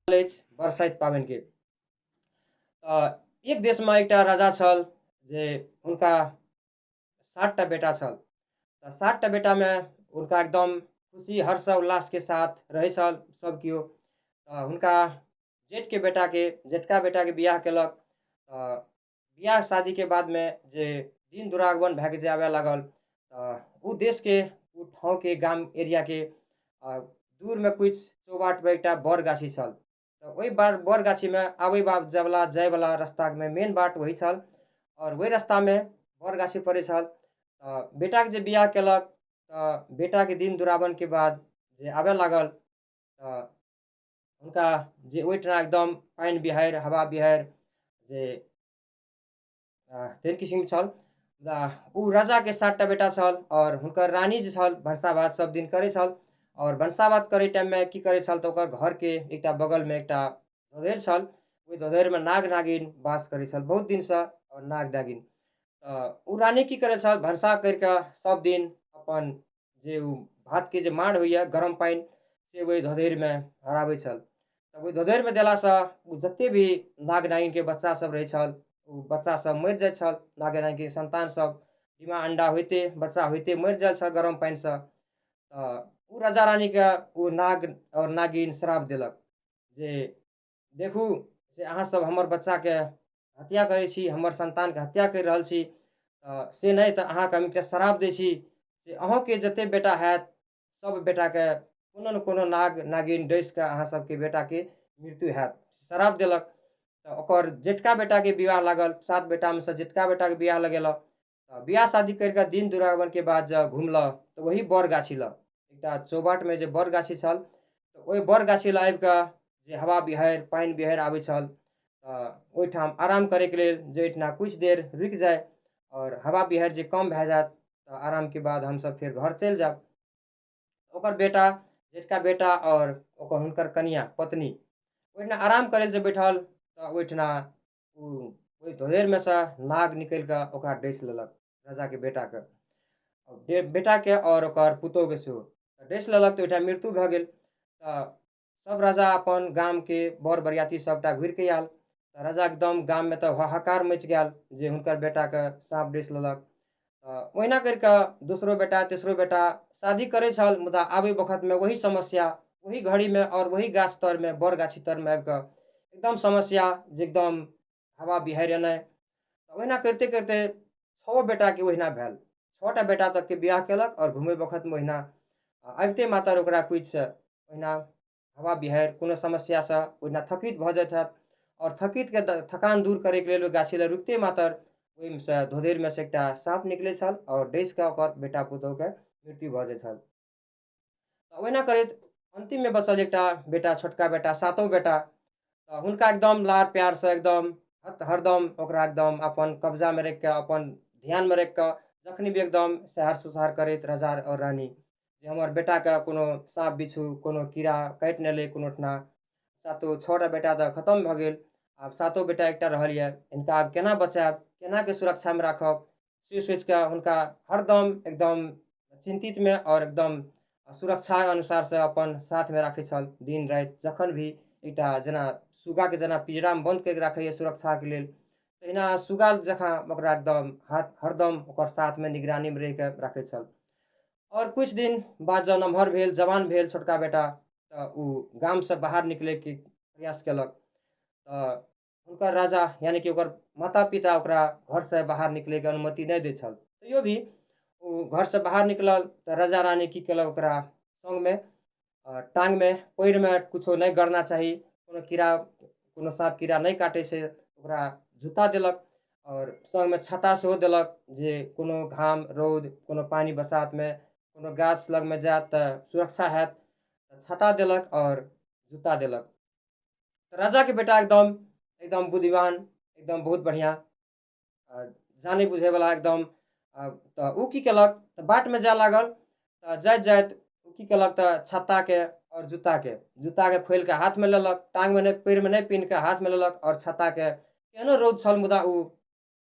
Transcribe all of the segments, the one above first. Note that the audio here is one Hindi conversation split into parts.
अछि बरसाइत पाबनिके। एक देशमे एकटा राजा छल जे हुनका 7 टा बेटा छल। 7 टा बेटामे हुनका एकदम खुशी हर्ष उल्लासके साथ रहै छल सब किओ। हुनका जेठका बेटाके बियाह केलक। बियाह शादीके बादमे जे दिन दुरागमन भए के जे आबय लागल, उ देशके उ ठाउँके गाम एरियाके दूरमे कुछ चौबाटमे एकटा बर गाछी छल। ओहि बर गाछीमे आबै बला जायवला रस्तामे मेन बाट वही छल और वही रास्तामे बर गाछी पड़ै छल। बेटाके जे बियाह केलक बेटाके दिन दुरागमनके बाद जे आबय लागल हुनका जे ओहिठाम एकदम पानि बिहाड़ि, हवा बिहाड़ि जे तेहन किसिमके छल। उ राजाके 7 टा बेटा छल और हुनकर रानी जे छल भनसाभात सब दिन करै छल। और भनसाभात करै टाइममे की करै छल तऽ ओकर घरके एकटा बगलमे एकटा धोधरि छल। ओहि धोधरिमे नाग नागिन वास करै छल बहुत दिनसँ और नाग नागिन। उ रानी की करै छल भनसा करि कऽ सब दिन अपन जे उ भातके जे माँड होइए गरम पानि से ओहि धोधरिमे हराबै छल। तब ओहि धोधरिमे देलासँ उ जते भी नाग नागिनके बच्चा सब रहै छल उ बच्चा सब मरि जाइ छल। नाग नागिनके संतान सब डिमा अंडा होइते बच्चा होइते मरि जाइ छल गरम पानिसँ। उ राजा रानीके उ नाग और नागिन श्राप देलक जे देखू से अहाँ सब हमर बच्चाके हत्या करै छी, हमर संतानके हत्या करि रहल छी। से नहि तऽ अहाँके हम एकटा श्राप दै छी से अहूँके जते बेटा हैत सब बेटाके कोनो ने कोनो नाग नागिन डसि कऽ अहाँ सबके बेटाके मृत्यु हैत। श्राप देलक। ओकर जेठका बेटाके बियाह लागल। 7 बेटामे सँ जेठका बेटाके बियाह लगेलक। बियाह शादी करि कऽ दिन दुरागमनके बाद जब घुमलक तऽ वही बर गाछी लग एकटा चौबाटमे जे बर गाछी छल तऽ ओहि बर गाछी लग आबि कऽ जे हवा बिहाड़ि, पानि बिहाड़ि आबै छल ओहिठाम आराम करैके लेल जे ओहिठिना किछु देर रुकि जाय और हवा बिहाड़ि जे कम भए जायत तऽ आरामके बाद हमसब फेर घर चलि जायब। ओकर बेटा, जेठका बेटा और हुनकर कनिया पत्नी ओहिठिना आराम करै लए जे बैठल तऽ ओहिठिना ओहि धोधरिमे सँ नाग निकलि कऽ ओकरा डसि लेलक राजाके बेटाके। बेटाके और ओकर पुतोहूके सेहो डसि लेलक तऽ ओहिठाम मृत्यु भऽ गेल। सब राजा अपन गामके बर बरियाती सबटा घुरि कऽ आयल। राजा एकदम गाममे तऽ हाहाकार मचि गेल जे हुनकर बेटाके साँप डसि लेलक। ओहिना करि कऽ दोसरो बेटा तेसरो बेटा शादी करै छल मुदा आबै बखतमे वही समस्या वही घड़ीमे और वही गाछ तरमे बर गाछी तरमे आबि कऽ एकदम समस्या जे एकदम हवा बिहाड़ि एनाइ। ओहिना करिते करिते 6 बेटाके ओहिना भेल। 6 टा बेटा तकके बियाह केलक और घुमै बखतमे ओहिना आबिते मातर ओकरा किछु ओहिना हवा बिहाड़ि कोनो समस्यासँ ओहिना थकित भऽ जाइत हैत और थकान दूर करैके लेल ओहि गाछी लग रुकिते मातर ओहिमेसँ धोधरिमे सँ एकटा साँप निकलै छल और डसि कऽ ओकर बेटा पुतोहूके मृत्यु भऽ जाइ छल। ओहिना करैत अंतिममे बचल एकटा बेटा, छोटका बेटा, 7 बेटा हुनका एकदम लाड प्यारसँ एकदम हरदम ओकरा एकदम अपन कब्जामे राखि कऽ अपन ध्यानमे राखि कऽ जखनी भी एकदम सहर सुसार करैत राजा और रानी जे हमर बेटाके कोनो साँप बिच्छू कोनो कीड़ा काटि नहि लै कोनो ठिना। 6 टा बेटा तऽ खतम भऽ गेल। आब 7 बेटा एकटा रहल यऽ हिनका आब केना बचायब, केनाके सुरक्षामे राखब से सोचि कऽ हुनका हरदम एकदम चिंतितमे और एकदम सुरक्षा अनुसारसँ अपन साथमे राखै छल दिन राति। जखन भी एकटा जेना सुग्गाके जेना पिंजरामे बन्द करि कऽ राखैए सुरक्षाके लेल तहिना सुग्गा जकाँ ओकरा एकदम हरदम ओकर साथमे निगरानीमे रहि कऽ राखै छल। और कुछ दिन बाद जब नमहर भेल, जवान भेल छोटका बेटा तऽ उ गामसँ बाहर निकलैके प्रयास केलक। हुनकर राजा यानी कि ओकर माता पिता ओकरा घरसँ बाहर निकलैके अनुमति नहि दै छल। तैयो भी उ घरसँ बाहर निकलल तऽ राजा रानी की केलक ओकरा संगमे टाँगमे पएरमे कुछो नहि गड़ना चाही, कोनो साँप कीड़ा नहि काटै छै ओकरा जूता देलक और संगमे छाता सेहो देलक जे कोनो घाम रौद कोनो पानी बसातमे कोनो गाछ लगमे जायत तऽ सुरक्षा हैत। छाता देलक और जूता देलक। राजाके बेटा एकदम बुद्धिमान एकदम बहुत बढ़िआँ जानै बुझैवला एकदम। तऽ उ की केलक तऽ बाटमे जाय लागल तऽ जाइत जाइत उ की केलक तऽ छत्ताके और जूताके खोलि कऽ हाथमे लेलक, टाँगमे नहि पएरमे नहि पिन्ह कऽ हाथमे लेलक और छत्ताके केहनो रौद छल मुदा उ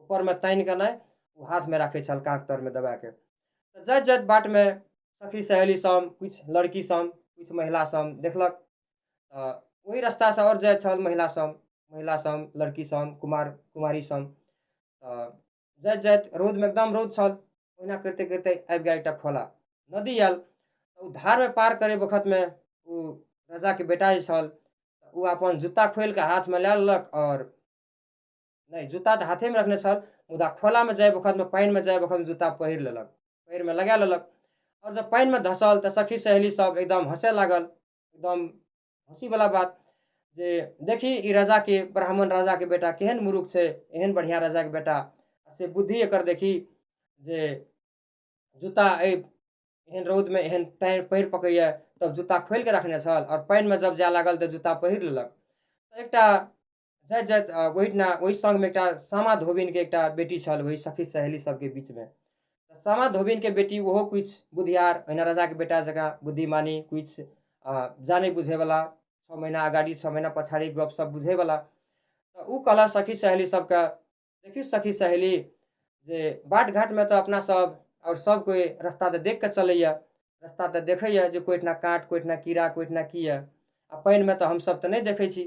ऊपरमे तानि कऽ नहि उ हाथमे राखै छल काँख तरमे दबा कऽ। तऽ जाइत जाइत बाटमे सखी सहेली सब, किछु लड़की सब, किछु महिला सब देखलक। ओही रास्ता से और जाइत छल महिला सम, लड़की सम, कुमारी सम। जाइत-जाइत रौदमे एकदम रौद छल। ओहिना करिते-करिते आबि गेल एकटा खोला। नदी आयल। उ धारमे पार करे बखतमे उ राजाके बेटा जे छल, उ अपन जूता खोलि कऽ हाथमे लए लेलक और नहि जूता तऽ हाथेमे रखने छल, मुदा खोलामे जाय बखतमे पानिमे जाय बखतमे जूता पहिर लेलक, पएरमे लगा लेलक। और जब पानिमे धँसल तऽ सखी सहेली सब एकदम हँसय लागल। एकदम हँसीवला बात जे देखी ई राजाके ब्राह्मण राजाके बेटा केहन मुरुख छै, एहन बढ़िआँ राजाके बेटा। से बुद्धि एकर देखी जे जूता एहन रौदमे एहन पएर पकैए तब जूता खोलि कऽ रखने छल और पानिमे जब जाय लागल तऽ जूता पहिर लेलक। एकटा जाइत-जाइत ओहिठिना ओहि संगमे एकटा सामा धोबिनके एकटा बेटी छल ओहि सखी सहेली सबके बीचमे। सामा धोबिनके बेटी ओहो किछु बुधियार, ओहिना राजाके बेटा जकाँ बुद्धिमानी, किछु जानै बुझयवला, 6 महीना अगाडि 6 महीना पछाडि गपसप बुझयवला। तऽ उ कहलक सखी सहेली सबके, देखियौ सखी सहेली जे बाट घाटमे तऽ अपना सब और सब कोइ रस्ता तऽ देख कऽ चलैए, रस्ता तऽ देखैए जे कोइठिना काँट, कोइठिना कीड़ा, कोइठिना की यए। आ पानिमे तऽ हमसब तऽ नहि देखै छी।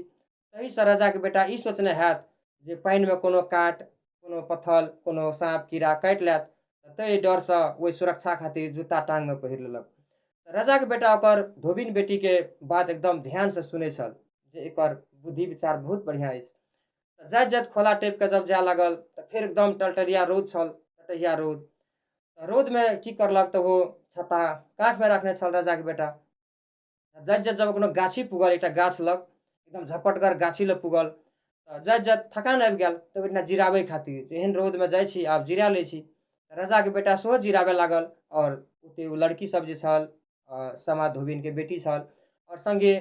तहीसँ राजाके बेटा ई सोचने हैत जे पानिमे कोनो काँट, कोनो पत्थर, कोनो साँप, कीड़ा काटि लेत, ताहि डरसँ ओहि सुरक्षा खातिर जूता टाँगमे पहिर लेलक। राजाके बेटा ओकर धोबिन बेटीके बात एकदम ध्यानसँ सुनै छल जे एकर बुद्धि विचार बहुत बढ़िआँ अछि। जाइत-जाइत खोला टपि कऽ जब जाय लागल तऽ फेर एकदम टलटलिया रौद छल, टटहिया रौद। रौदमे की करलक तऽ ओ छत्ता काखमे रखने छल राजाके बेटा। जाइत-जाइत जब कोनो गाछी पुगल, एकटा गाछ लग, एकदम झपटगर गाछी लग पुगल। जाइत-जाइत थकान आबि गेल तऽ ओहिठिना जिराबै खातिर एहन रौदमे जाइ छी आब जिरा लै छी। राजाके बेटा सेहो जिराबय लागल और ओते उ लड़की सब जे छल, सामा धोबिनके बेटी छल और संगे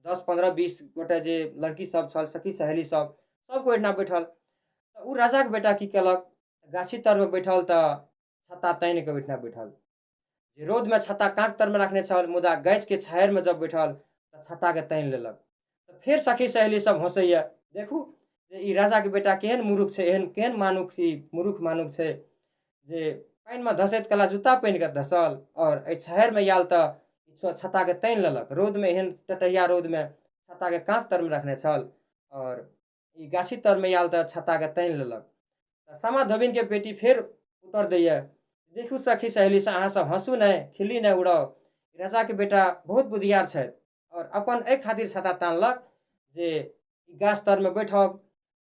10, 15, 20 गोटे जे लड़की सब छल, सखी सहेली सब, सब कोइ ओहिठिना बैठल। तऽ उ राजाके बेटा की केलक, गाछी तरमे बैठल तऽ छत्ता तानि कऽ ओहिठिना बैठल। जे रौदमे छत्ता काँख तरमे रखने छल, मुदा गाछिके छाहरिमे जब बैठल तऽ छत्ताके तानि लेलक। तऽ फेर सखी सहेली सब हँसैए, देखू जे ई राजाके बेटा केहन मुरुख छै, एहन केहन मानुख ई मुरुख मानुख छै जे पानिमे धँसैत काल जूता पहिन कऽ धँसल और एहि छाहरिमे आयल तऽ छत्ताके तानि लेलक। रौदमे एहन टटहिया रौदमे छत्ताके काँख तरमे रखने छल और ई गाछी तरमे आयल तऽ छत्ताके तानि लेलक। सामा धोबिनके बेटी फेर उत्तर दैए, देखू सखी सहेली से अहाँसब हँसू नहि, खिल्ली नहि उड़ाउ। राजाके बेटा बहुत बुधियार छथि और अपन एहि खातिर छत्ता तानलक जे ई गाछ तरमे बैठब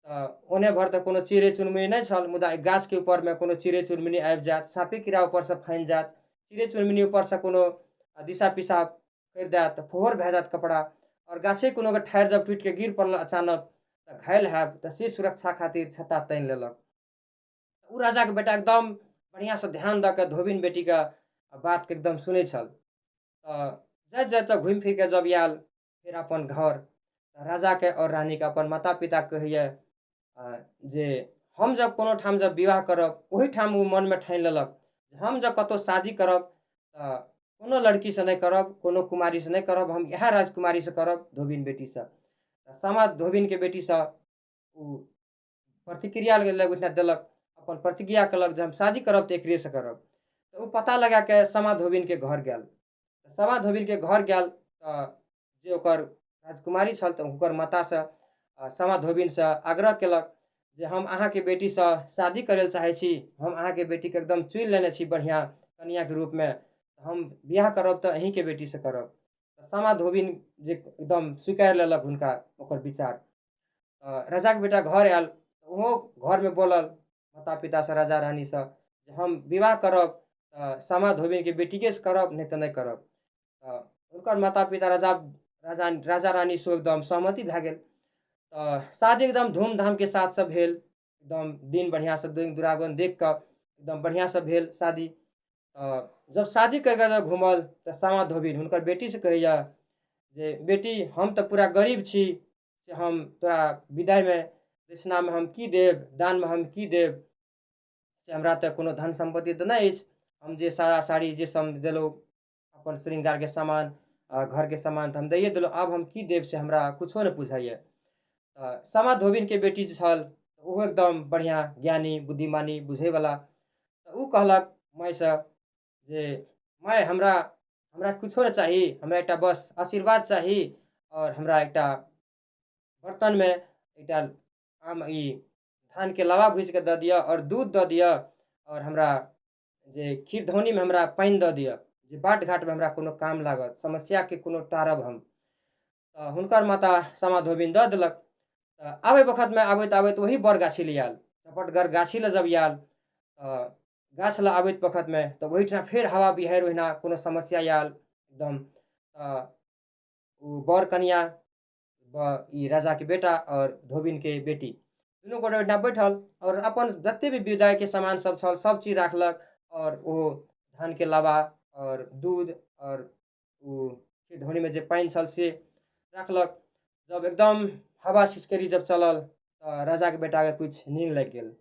तऽ ओने भर तऽ कोनो चिड़ै चुनमुनी नहि छल, मुदा एहि गाछके ऊपरमे कोनो चिड़ै चुनमुनी आबि जायत, साँपे कीड़ा ऊपरसँ फानि जायत, चिड़ै चुनमुनी ऊपरसँ कोनो दिशा पिसाब करि देत तऽ फोहर भए जायत कपड़ा। और गाछे कोनोके ठाढ़ि जब टूटि कऽ गिर पड़ल अचानक तऽ घायल हैब, तऽ से सुरक्षा खातिर छत्ता तानि लेलक। उ राजाके बेटा एकदम बढ़िआँसँ ध्यान दऽ कऽ धोबिन बेटीके बातके एकदम सुनै छल। जाइत-जाइत तऽ घुमि फिर कऽ जब आयल फेर अपन घर, राजाके और रानीके अपन माता पिता कहैए जे हम जब कोनो ठाम जब विवाह करब, ओही ठाम उ मनमे ठानि लेलक जे हम जब कतहु शादी करब तऽ कोनो लड़कीसँ नहि करब, कोनो कुमारीसँ नहि करब, हम इएह राजकुमारीसँ करब, धोबिन बेटीसँ। सामा धोबिनके बेटीसँ उ प्रतिक्रिया ओहिठिना देलक, अपन प्रतिज्ञा केलक जे हम शादी करब तऽ एकरेसँ करब। तऽ उ पता लगा कऽ सामा धोबिनके घर गेल। सामा धोबिनके घर गेल तऽ जे ओकर राजकुमारी छल तऽ हुनकर मातासँ सामा धोबिनसँ आग्रह केलक जे हम अहाँके बेटीसँ शादी करै लए चाहै छी, हम अहाँके बेटीके एकदम चुनि लेने छी बढ़िआँ कनिआँके रूपमे, हम बियाह करब तऽ अहीँके बेटीसँ करब। सामा धोबिन जे एकदम स्वीकारि लेलक हुनका ओकर विचार। राजाके बेटा घर आयल, ओहो घरमे बोलल माता पितासँ, राजा रानीसँ जे हम विवाह करब सामा धोबिनके बेटीकेसँ करब, नहि तऽ नहि करब। हुनकर माता पिता राजा रानी सेहो एकदम सहमति भए गेल। शादी एकदम धूमधामके साथसँ भेल, एकदम दिन बढ़िआँसँ दिन दुरागमन देख कऽ एकदम बढ़िआँसँ भेल शादी। जब शादी करि कऽ जब घूमल तऽ सामा धोबिन हुनकर बेटीसँ कहैए जे बेटी हम तऽ पूरा गरीब छी, से हम तोरा विदाइमे दक्षिणामे हम की देब, दानमे हम की देब, से हमरा तऽ कोनो धन सम्पत्ति तऽ नहि अछि। हम जे साया साड़ी जे सब देलहुँ अपन श्रृंगारके सामान, घरके सामान तऽ हम दैए देलहुँ, आब हम की देब से हमरा कुछो नहि बुझाइए। सामा धोबिनके बेटी जे छल ओहो एकदम बढ़िआँ ज्ञानी बुद्धिमानी बुझयवला। तऽ उ कहलक मायसँ जे माय हमरा कुछो नहि चाही, हमरा एकटा बस आशीर्वाद चाही और हमरा एकटा बर्तन में एकटा आम धान के लावा भूजि के दऽ दिअ और दूध दऽ दिअ और हमरा जे खीरधौनी में हमरा पानि दऽ दिअ जे बाट घाट में हमरा कोनो काम लागत, समस्या के कोनो टारब हम। तऽ हुनकर माता समा धोबिन दऽ देलक। तऽ आबै बखतमे आबैत-आबैत वही बड़ गाछी ले आयल। चपटगर गाछी लए जब आयल गाछ लए आबैत बखतमे तऽ ओहिठाम फेर हवा बिहाड़ि ओहिना कोनो समस्या आयल एकदम। उ बर कनिया ई राजा के बेटा और धोबिन के बेटी दुनू गोटे ओहिठाम बैठल और अपन जते भी विदाई के सामान सब छल सब चीज राखलक और ओ धान के लावा और दूध और उ खीरधौनी में जे पानि छल से राखलक। जब एकदम हवा सिसकरी जब चलल राजा के बेटा के कुछ नींद लागि गेल।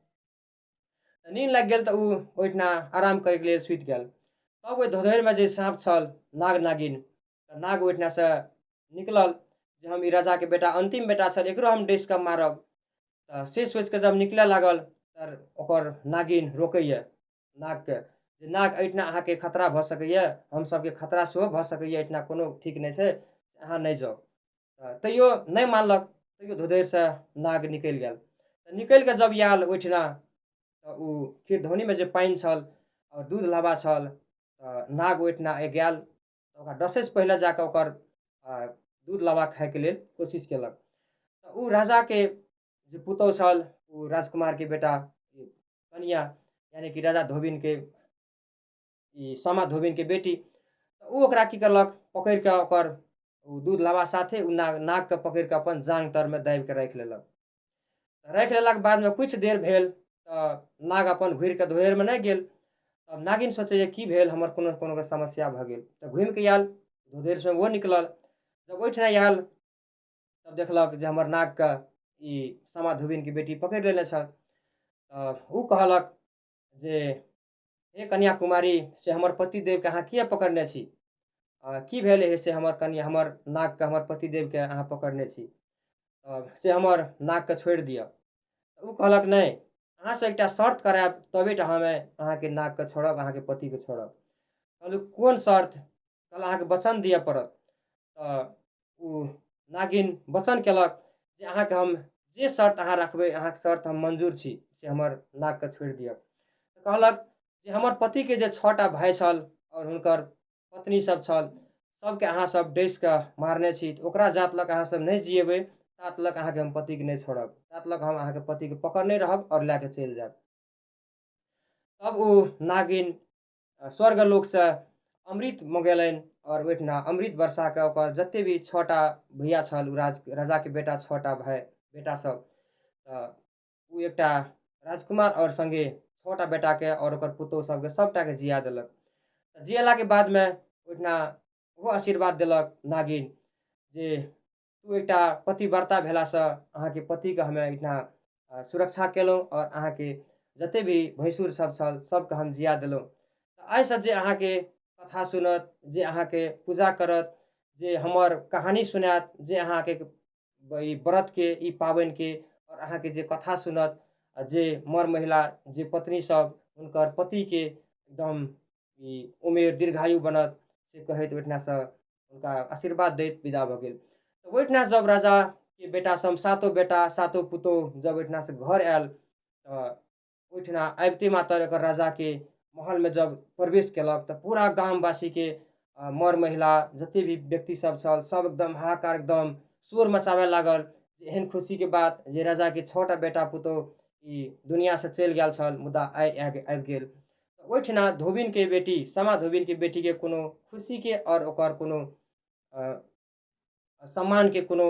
नींद लागि गेल तऽ उ ओहिठिना आराम करैके लेल सुति गेल। तब ओहि धोधरिमे जे साँप छल नाग नागिन नाग ओहिठिना से निकलल जे हम ई राजा के बेटा अंतिम बेटा छल एकरो हम डसि कऽ मारब। से सोचि कऽ जब निकलय लागल तऽ ओकर नागिन रोकैए नागके जे नाग एहिठिना अहाँके खतरा भऽ सकैए, हमसभके खतरा सेहो भऽ सकैए, एहिठिना कोनो ठीक नहि छै, अहाँ नहि जाउ। तैयो नहीं मानलक, तैयो धोधरिसँ नाग निकलि गेल। निकलि कऽ जब आयल ओहिठिना तऽ उ खीरधौनीमे जे पानि छल और दूध लाबा छल नाग ओहिठिना गेल तऽ ओकरा डसैसँ पहिले जाकऽ ओकर दूध लाबा खायके लेल कोशिश केलक। तऽ उ राजाके जे पुतौह छल उ राजकुमारके बेटा कनिया यानी कि राजा धोबिनके ई समा धोबिनके बेटी उ ओकरा की करलक पकड़ि कऽ ओकर दूध लाबा साथे उ नागके पकड़ि कऽ अपन जांघ तरमे दाबि कऽ राखि लेलक। राखि लेलाक बादमे किछु देर भेल तऽ नाग अपन घुरि कऽ धोधरिमे नहि गेल। तब नागिन सोचैए की भेल हमर कोनो कोनो समस्या भऽ गेल तऽ घुमि कऽ आयल धोधरिसँ ओहो निकलल। जब ओहिठिना आयल तब देखलक जे हमर नागके ई समा धोबिनके बेटी पकड़ि लेने छल। उ कहलक जे हे कन्या कुमारी से हमर पतिदेवके अहाँ किया पकड़ने छी? की भेल है से हमर कन्या हमर नागके हमर पतिदेवके अहाँ पकड़ने छी से हमर नागके छोड़ि दिअ। उ कहलक नहीं अहाँसँ एकटा शर्त करायब तबे टा हमे अहाँके नागके छोड़ब, अहाँके पतिके छोड़ब। कहलू कोन शर्त? कहल अहाँके वचन दिअ पड़त। उ नागिन वचन केलक जे अहाँके हम जे शर्त अहाँ रखबै अहाँके शर्त हम मंजूर छी से हमर नागके छोड़ि दिअ। कहलक जे हमर पतिके जे 6 टा भाई छल और हुनकर पत्नी सब छल सबके अहाँ सब डसि कऽ मारने छी तऽ ओकरा जात लक अहाँ सब नहीं जिएबै तात लक अहाँके हम पतिके नहीं छोड़ब, तात लक हम अहाँके पतिके पकड़ने रहब और लए के चलि जायब। तब उ नागिन स्वर्गलोक से अमृत मंगेलनि और ओहिठिना अमृत वर्षा के ओकर जते भी 6 टा भैया छल राजा के बेटा 6 टा भाई बेटा सब उ एकटा राजकुमार और संगे 6 टा बेटा के और ओकर पुतौह सबके सबटा के जिया देलक। जियेला के बाद में ओहिठिना ओहो आशीर्वाद देलक नागिन जे तू एकटा पतिव्रता भेलासँ अहाँके पतिके हमे एहिठिना सुरक्षा केलहुँ और अहाँके जते भी भैंसुर सब छल सबके हम जिया देलहुँ। आइसँ जे अहाँके कथा सुनत, जे अहाँके पूजा करत, जे हमर कहानी सुनायत, जे अहाँके ई व्रतके ई पाबनिके और अहाँके जे कथा सुनत जे मर महिला जे पत्नी सब हुनकर पतिके एकदम ई उमेर दीर्घायु बनत से कहैत ओहिठिनासँ हुनका आशीर्वाद दैत विदा भऽ गेल। तऽ ओहिठिना जब राजाके बेटा सब सातों बेटा सातों पुतौह जब ओहिठिनासँ घर आयल तऽ ओहिठिना आबिते मात्र एकर राजाके महलमे जब प्रवेश केलक तऽ पूरा गामवासीके मर महिला जते भी व्यक्ति सब छल सब एकदम हाहाकार एकदम शोर मचाबे लागल जे एहन खुशीके बात जे राजाके 6 टा बेटा पुतौह ई दुनियासँ चलि गेल छल मुदा आइ आबि गेल। ओहिठिना धोबिनके बेटी समा धोबिनके बेटीके कोनो खुशीके और ओकर कोनो सम्मानके कोनो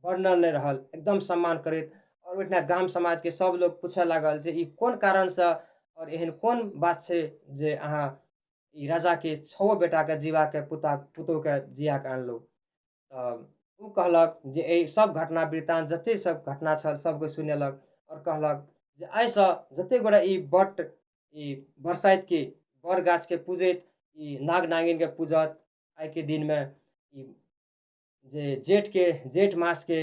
वर्णन नहीं रहल, एकदम सम्मान करैत और ओहिठिना गाम समाजके सब लोग पूछे लागल जे ई कोन कारणसँ और एहन कोन बात छै जे अहाँ ई राजाके 6 बेटाके जीवाके पुतौहके जियाके आनलहुँ। तब उ कहलक जे एहि सब घटना वृत्तांत जते सब घटना छल सबके सुनेलक और कहलक जे आइसँ जते गोटा ई बट ई बरसाइतके बर गाछके पूजैत ई नाग नागिनके पूजत आइके दिनमे ई जे जेठ मासके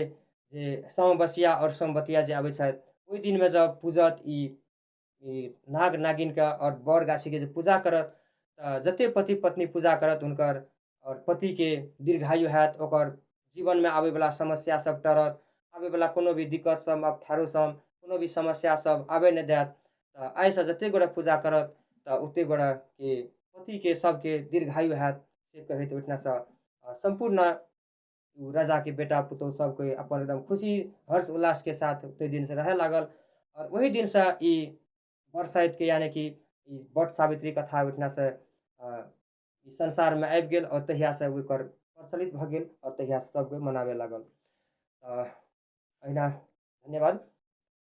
जे सामबसिया और सोमबतिया जे आबै छथि ओहि दिनमे जब पूजत ई नाग नागिनके और बर गाछीके जे पूजा करत तऽ जते पति पत्नी पूजा करत हुनकर और पतिके दीर्घायु हैत ओकर जीवन में आवे वाला समस्या सब टरत, आवे वाला कोनो भी दिक्कत सब अप्ठ्यारो सब, कोनो भी समस्या सब आवे नहीं देत। आइ से जते गोटे पूजा करत ओते गोटे के पति के सबके दीर्घायु हैत से कहैत ओहिठिना से संपूर्ण उ राजा के बेटा पुतौह सबके अपन एकदम खुशी हर्ष उल्लास के साथ ओते दिन से रहे लागल। और वही दिन से ई बरसाइत के यानी कि ई बट सावित्री कथा ओहिठिना से ई संसार में आबि गेल और तहिया से ओकर प्रचलित भ गेल और तहिया से सबके मनावे लागल। अहिना धन्यवाद।